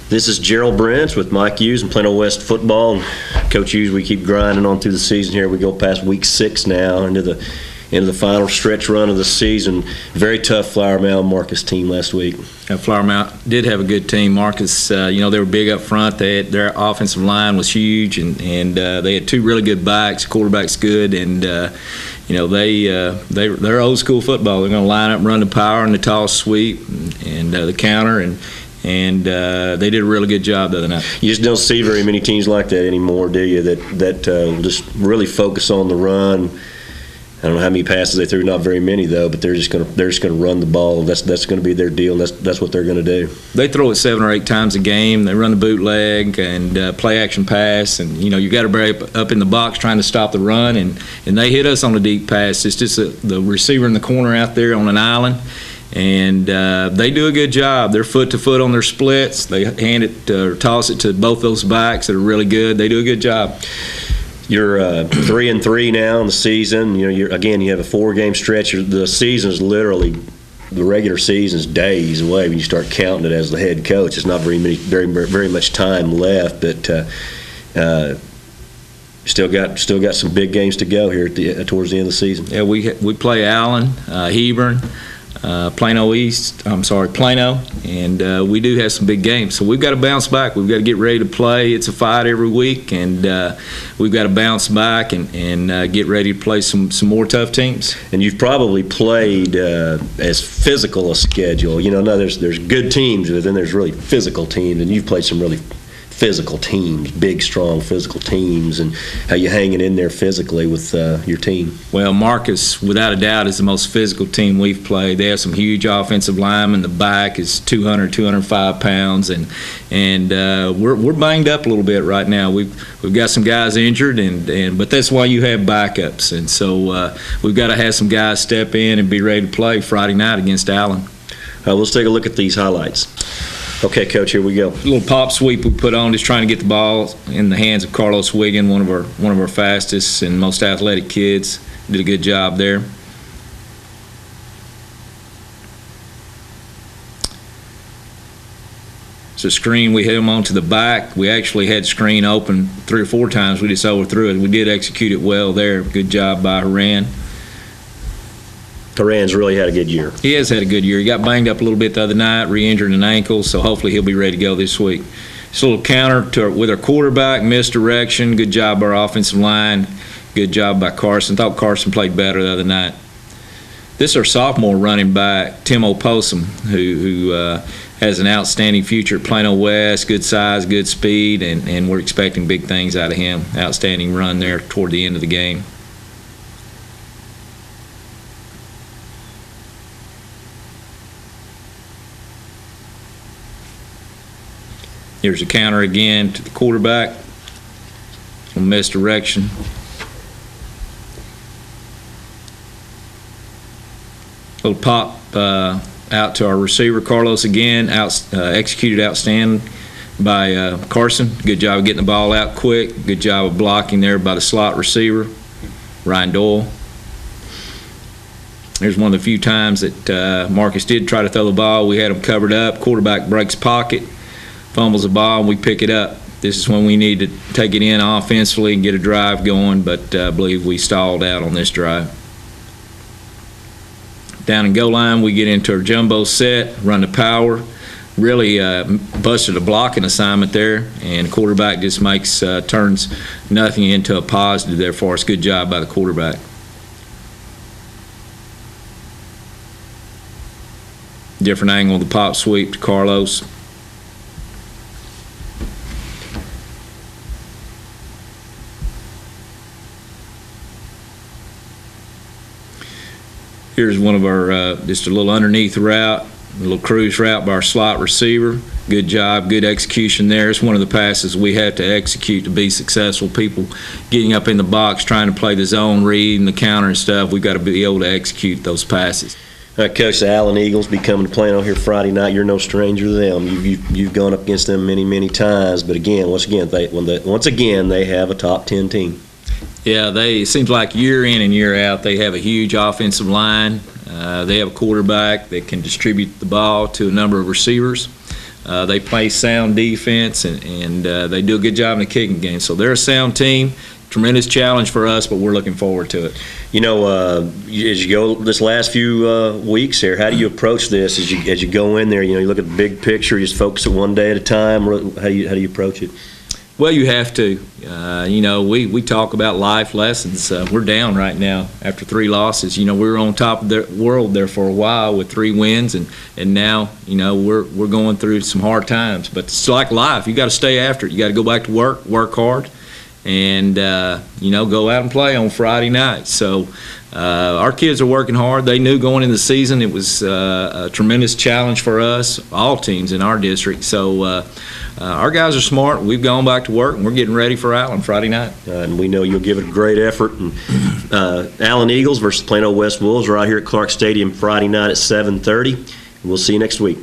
This is Gerald Brents with Mike Hughes and Plano West football. Coach Hughes, we keep grinding on through the season here. We go past week 6 now into the final stretch run of the season. Very tough Flower Mound Marcus team last week. Flower Mound did have a good team. Marcus, they were big up front. Their offensive line was huge, and they had 2 really good backs. Quarterback's good, and they're old school football. They're going to line up and run the power and the toss sweep and the counter, and they did a really good job the other night. You just don't see very many teams like that anymore, do you? That just really focus on the run. I don't know how many passes they threw. Not very many though, but they're just going to run the ball. That's going to be their deal. And that's what they're going to do. They throw it 7 or 8 times a game. They run the bootleg and play action pass, and you got to be up in the box trying to stop the run, and they hit us on the deep pass. It's just the receiver in the corner out there on an island. And they do a good job. They're foot to foot on their splits. They hand it or toss it to both those backs that are really good. They do a good job. You're 3-3 now in the season. You have a 4-game stretch. The season is literally, the regular season is days away when you start counting it as the head coach. It's not very much time left, but still got some big games to go here towards the end of the season. Yeah, we play Allen, Hebron, Plano, and we do have some big games. So we've got to bounce back. We've got to get ready to play. It's a fight every week, and we've got to bounce back and get ready to play some more tough teams. And you've probably played as physical a schedule. No, there's good teams, but then there's really physical teams, and you've played some really physical teams, big, strong physical teams, and how you hanging in there physically with your team? Well, Marcus, without a doubt, is the most physical team we've played. They have some huge offensive linemen. The back is 205 pounds, and we're banged up a little bit right now. We've got some guys injured, but that's why you have backups, and so we've got to have some guys step in and be ready to play Friday night against Allen. Let's take a look at these highlights. Okay, Coach, here we go. A little pop sweep we put on, just trying to get the ball in the hands of Carlos Wiggin, one of our fastest and most athletic kids. Did a good job there. It's a screen we hit him onto the back. We actually had screen open 3 or 4 times. We just overthrew it. We did execute it well there. Good job by Haran. Haran's really had a good year. He has had a good year. He got banged up a little bit the other night, re-injured an ankle, so hopefully he'll be ready to go this week. Just a little counter with our quarterback, misdirection. Good job by our offensive line. Good job by Carson. Thought Carson played better the other night. This is our sophomore running back, Tim Opossum, who has an outstanding future at Plano West. Good size, good speed, and we're expecting big things out of him. Outstanding run there toward the end of the game. Here's a counter again to the quarterback on misdirection. Little pop out to our receiver, Carlos again. Executed outstanding by Carson. Good job of getting the ball out quick. Good job of blocking there by the slot receiver, Ryan Doyle. There's one of the few times that Marcus did try to throw the ball. We had him covered up. Quarterback breaks pocket, fumbles the ball, and we pick it up. This is when we need to take it in offensively and get a drive going, but I believe we stalled out on this drive. Down in goal line, we get into our jumbo set, run the power. Really busted a blocking assignment there, and the quarterback just turns nothing into a positive there for us. Good job by the quarterback. Different angle of the pop sweep to Carlos. Here's one of our, just a little underneath route, a little cruise route by our slot receiver. Good job, good execution there. It's one of the passes we have to execute to be successful. People getting up in the box, trying to play the zone read and the counter and stuff, we've got to be able to execute those passes. Coach, the Allen Eagles be coming to Plano here Friday night. You're no stranger to them. You've gone up against them many times. But again, once again, they have a top 10 team. Yeah, it seems like year in and year out they have a huge offensive line. They have a quarterback that can distribute the ball to a number of receivers. They play sound defense, and they do a good job in the kicking game. So they're a sound team. Tremendous challenge for us, but we're looking forward to it. You know, as you go this last few weeks here, how do you approach this as you go in there? You know, you look at the big picture, you just focus it one day at a time. How do you approach it? Well, you have to. You know, we talk about life lessons. We're down right now after 3 losses. You know, we were on top of the world there for a while with 3 wins, and now, you know, we're going through some hard times. But it's like life. You got to stay after it. You got to go back to work hard, and you know, go out and play on Friday night. So our kids are working hard. They knew going into the season it was a tremendous challenge for us, all teams in our district. So our guys are smart. We've gone back to work, and we're getting ready for Allen Friday night. And we know you'll give it a great effort. And Allen Eagles versus Plano West Wolves are out here at Clark Stadium Friday night at 7:30. We'll see you next week.